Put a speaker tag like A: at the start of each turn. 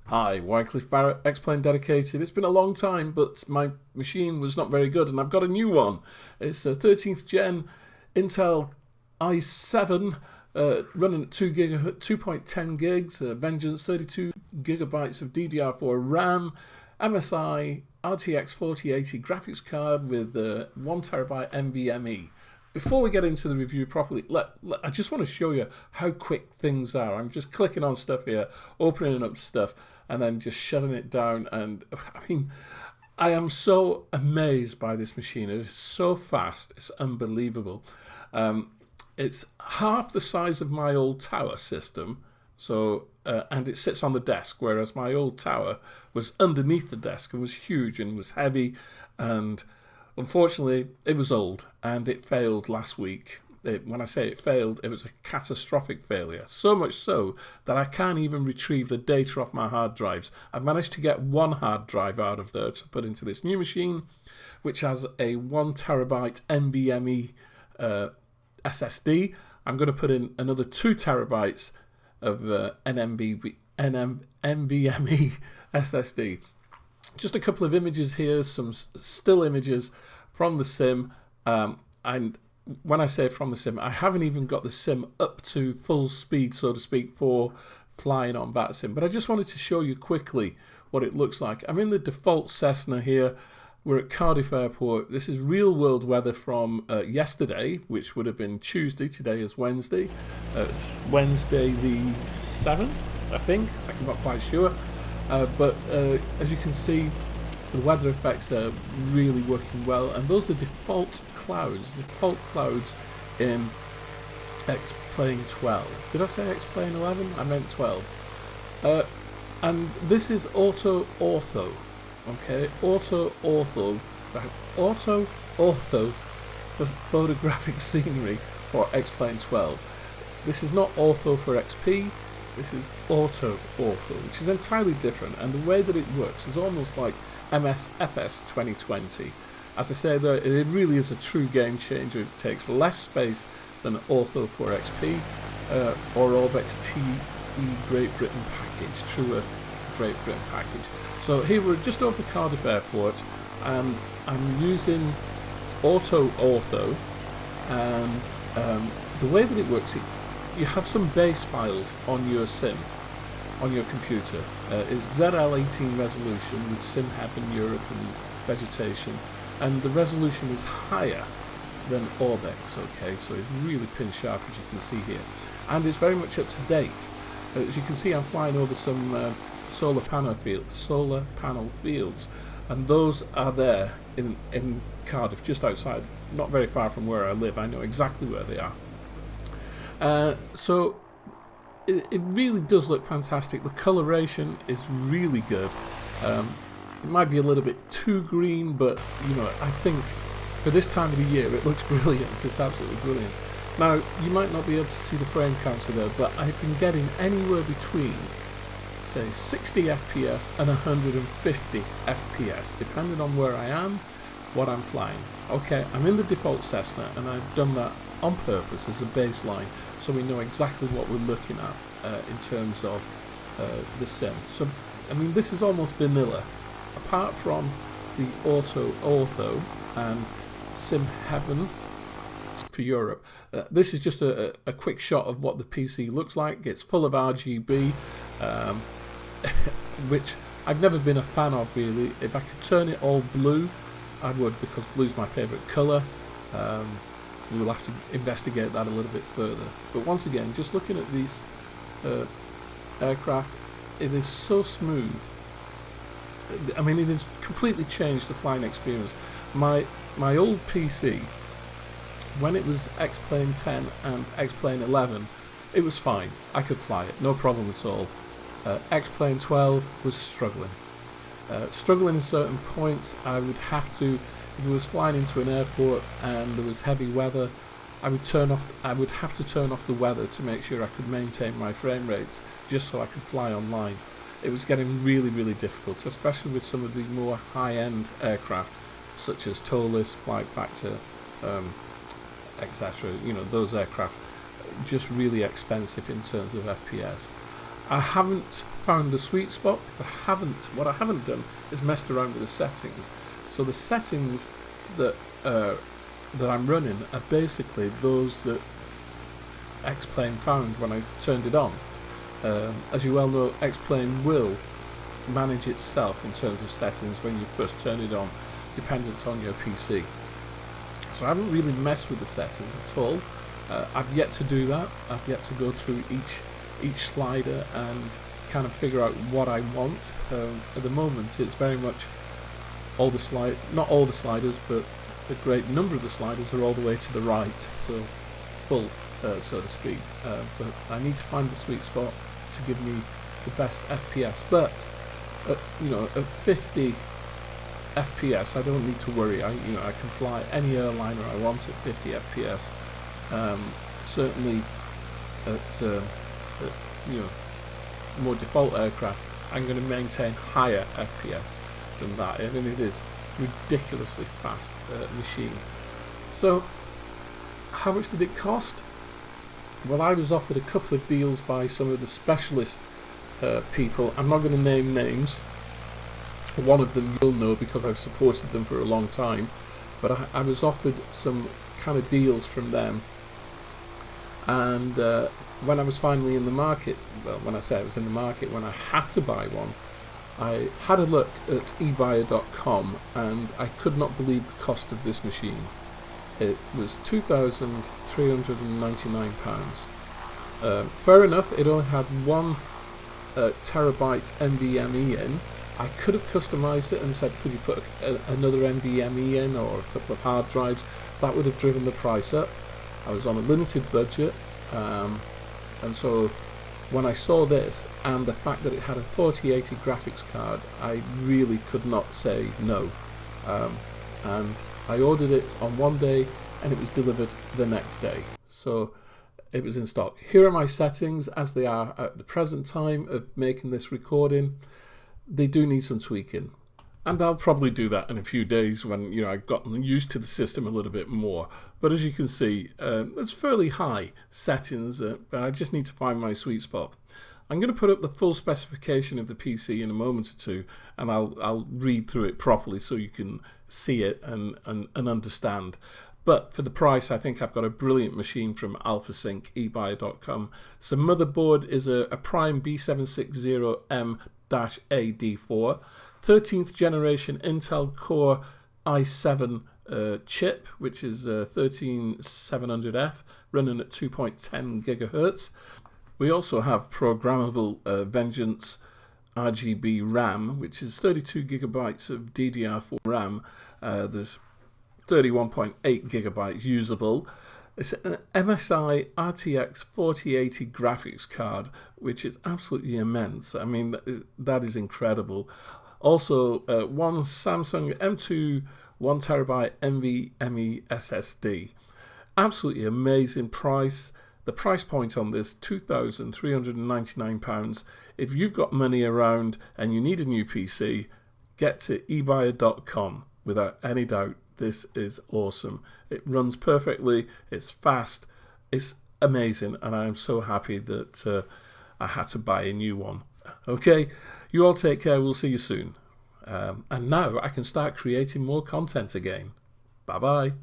A: Hi, Wycliffe Barrett, X-Plane Dedicated. It's been a long time, but my machine was not very good, and I've got a new one. It's a 13th gen Intel i7 running at 2.10 gigs, Vengeance, 32 gigabytes of DDR4 RAM, MSI RTX 4080 graphics card with 1 terabyte NVMe. Before we get into the review properly, I just want to show you how quick things are. I'm just clicking on stuff here, opening up stuff, and then just shutting it down. And I mean, I am so amazed by this machine. It is so fast. It's unbelievable. It's half the size of my old tower system. So, and it sits on the desk, whereas my old tower was underneath the desk and was huge and was heavy, and unfortunately, it was old and it failed last week. When I say it failed, it was a catastrophic failure. So much so that I can't even retrieve the data off my hard drives. I've managed to get one hard drive out of there to put into this new machine, which has a 1 terabyte NVMe SSD. I'm going to put in another 2 terabytes of NVMe SSD. Just a couple of images here, some still images from the sim, and when I say from the sim, I haven't even got the sim up to full speed, so to speak, for flying on that sim, but I just wanted to show you quickly what it looks like. I'm in the default Cessna here. We're at Cardiff Airport. This is real world weather from yesterday, which would have been Tuesday. Today is Wednesday. It's Wednesday the 7th, I think. I'm not quite sure. But as you can see, the weather effects are really working well, and those are default clouds in X-Plane 12. Did I say X-Plane 11? I meant 12. And this is auto ortho, okay? Auto ortho for photographic scenery for X-Plane 12. This is not ortho for XP. This is auto ortho, which is entirely different, and the way that it works is almost like MSFS 2020. As I say, though, it really is a true game changer. It takes less space than ortho for XP or Orbex TE Great Britain package, True Earth Great Britain package. So here we're just over Cardiff Airport, and I'm using auto ortho, and the way that it works, you have some base files on your sim, on your computer. It's ZL18 resolution with Sim Heaven Europe and vegetation, and the resolution is higher than Orbex, okay, so it's really pin sharp, as you can see here, and it's very much up to date. As you can see, I'm flying over some solar panel fields, and those are there in Cardiff, just outside, not very far from where I live. I know exactly where they are. So it really does look fantastic. The coloration is really good. It might be a little bit too green, but you know, I think for this time of the year it looks brilliant. It's absolutely brilliant. Now, you might not be able to see the frame counter there, but I've been getting anywhere between, say, 60 FPS and 150 FPS, depending on where I am, what I'm flying. Okay, I'm in the default Cessna, and I've done that on purpose as a baseline, so we know exactly what we're looking at in terms of the sim. So, I mean, this is almost vanilla, apart from the auto ortho and Sim Heaven for Europe. This is just a quick shot of what the PC looks like. It's full of RGB, which I've never been a fan of, really. If I could turn it all blue, I would, because blue's my favourite colour. We'll have to investigate that a little bit further. But once again, just looking at these aircraft, it is so smooth. I mean, it has completely changed the flying experience. My old PC, when it was X-Plane 10 and X-Plane 11, it was fine. I could fly it, no problem at all. X-Plane 12 was struggling. Struggling in certain points. I would have to, if I was flying into an airport and there was heavy weather, I would have to turn off the weather to make sure I could maintain my frame rates, just so I could fly online. It was getting really, really difficult, especially with some of the more high-end aircraft, such as TOLIS, Flight Factor, etc. You know, those aircraft, just really expensive in terms of FPS. I haven't found the sweet spot. What I haven't done is messed around with the settings. So the settings that I'm running are basically those that X-Plane found when I turned it on. As you well know, X-Plane will manage itself in terms of settings when you first turn it on, dependent on your PC. So I haven't really messed with the settings at all. I've yet to do that. I've yet to go through each slider and kind of figure out what I want. At the moment, it's very much not all the sliders, but a great number of the sliders are all the way to the right, so full, so to speak. But I need to find the sweet spot to give me the best FPS. But at 50 FPS, I don't need to worry. I can fly any airliner I want at 50 FPS. Certainly at more default aircraft, I'm going to maintain higher FPS than that. I mean, it is ridiculously fast machine. So, how much did it cost? Well, I was offered a couple of deals by some of the specialist people. I'm not going to name names. One of them you'll know because I've supported them for a long time, but I was offered some kind of deals from them. And when I was finally in the market, well, when I say I was in the market, when I had to buy one, I had a look at eBuyer.com and I could not believe the cost of this machine. It was £2,399. Fair enough, it only had 1 terabyte NVMe in. I could have customised it and said, could you put another NVMe in or a couple of hard drives? That would have driven the price up. I was on a limited budget, and so when I saw this and the fact that it had a 4080 graphics card, I really could not say no. And I ordered it on one day and it was delivered the next day. So it was in stock. Here are my settings as they are at the present time of making this recording. They do need some tweaking. And I'll probably do that in a few days when I've gotten used to the system a little bit more. But as you can see, it's fairly high settings, but I just need to find my sweet spot. I'm going to put up the full specification of the PC in a moment or two, and I'll read through it properly so you can see it and understand. But for the price, I think I've got a brilliant machine from AlphaSync, eBuyer.com. So motherboard is a Prime B760M-AD4. 13th generation Intel Core i7 chip, which is 13700F, running at 2.10 gigahertz. We also have programmable Vengeance RGB RAM, which is 32 gigabytes of DDR4 RAM. There's 31.8 gigabytes usable. It's an MSI RTX 4080 graphics card, which is absolutely immense. I mean, that is incredible. Also, one Samsung M2 1TB NVMe SSD. Absolutely amazing price. The price point on this, £2,399. If you've got money around and you need a new PC, get to eBuyer.com. Without any doubt, this is awesome. It runs perfectly, it's fast, it's amazing, and I am so happy that I had to buy a new one. Okay, you all take care, we'll see you soon. And now I can start creating more content again. Bye-bye.